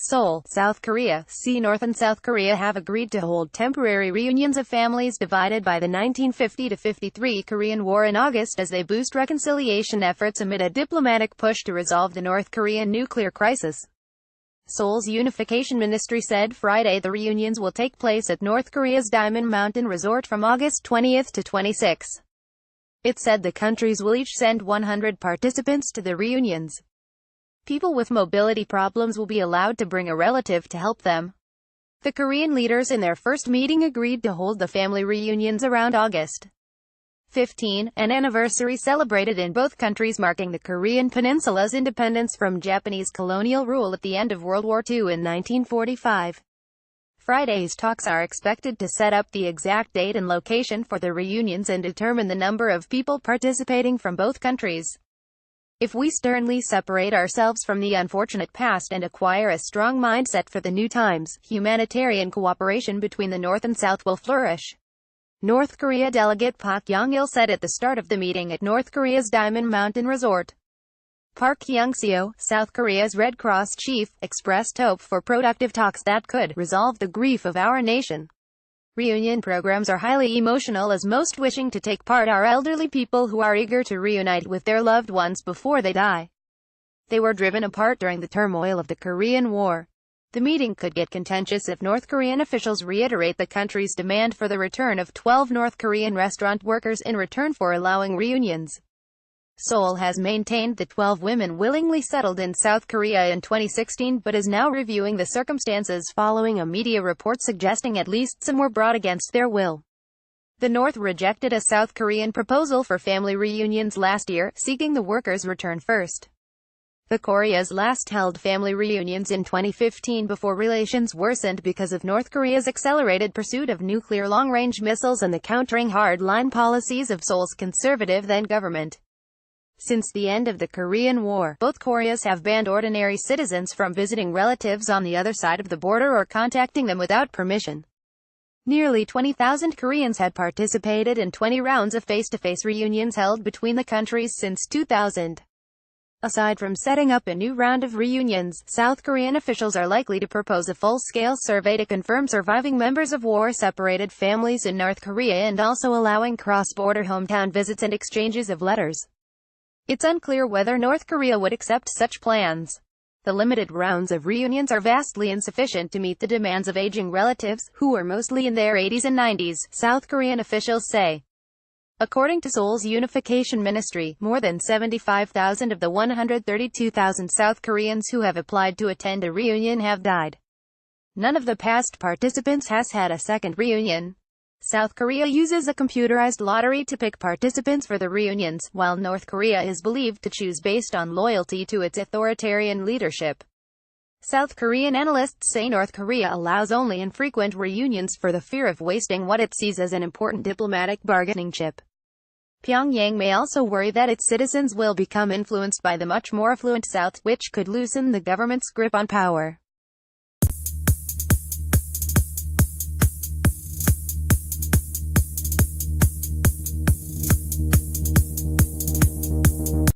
Seoul, South Korea. North and South Korea have agreed to hold temporary reunions of families divided by the 1950-53 Korean War in August as they boost reconciliation efforts amid a diplomatic push to resolve the North Korean nuclear crisis. Seoul's Unification Ministry said Friday the reunions will take place at North Korea's Diamond Mountain Resort from August 20 to 26. It said the countries will each send 100 participants to the reunions. People with mobility problems will be allowed to bring a relative to help them. The Korean leaders in their first meeting agreed to hold the family reunions around August 15, an anniversary celebrated in both countries marking the Korean Peninsula's independence from Japanese colonial rule at the end of World War II in 1945. Friday's talks are expected to set up the exact date and location for the reunions and determine the number of people participating from both countries. If we sternly separate ourselves from the unfortunate past and acquire a strong mindset for the new times, humanitarian cooperation between the North and South will flourish. North Korea delegate Park Young-il said at the start of the meeting at North Korea's Diamond Mountain Resort. Park Young-seo, South Korea's Red Cross chief, expressed hope for productive talks that could resolve the grief of our nation. Reunion programs are highly emotional as most wishing to take part are elderly people who are eager to reunite with their loved ones before they die. They were driven apart during the turmoil of the Korean War. The meeting could get contentious if North Korean officials reiterate the country's demand for the return of 12 North Korean restaurant workers in return for allowing reunions. Seoul has maintained the 12 women willingly settled in South Korea in 2016 but is now reviewing the circumstances following a media report suggesting at least some were brought against their will. The North rejected a South Korean proposal for family reunions last year, seeking the workers' return first. The Koreas last held family reunions in 2015 before relations worsened because of North Korea's accelerated pursuit of nuclear long-range missiles and the countering hard-line policies of Seoul's conservative then-government. Since the end of the Korean War, both Koreas have banned ordinary citizens from visiting relatives on the other side of the border or contacting them without permission. Nearly 20,000 Koreans had participated in 20 rounds of face-to-face reunions held between the countries since 2000. Aside from setting up a new round of reunions, South Korean officials are likely to propose a full-scale survey to confirm surviving members of war-separated families in North Korea and also allowing cross-border hometown visits and exchanges of letters. It's unclear whether North Korea would accept such plans. The limited rounds of reunions are vastly insufficient to meet the demands of aging relatives, who are mostly in their 80s and 90s, South Korean officials say. According to Seoul's Unification Ministry, more than 75,000 of the 132,000 South Koreans who have applied to attend a reunion have died. None of the past participants has had a second reunion. South Korea uses a computerized lottery to pick participants for the reunions, while North Korea is believed to choose based on loyalty to its authoritarian leadership. South Korean analysts say North Korea allows only infrequent reunions for the fear of wasting what it sees as an important diplomatic bargaining chip. Pyongyang may also worry that its citizens will become influenced by the much more affluent South, which could loosen the government's grip on power.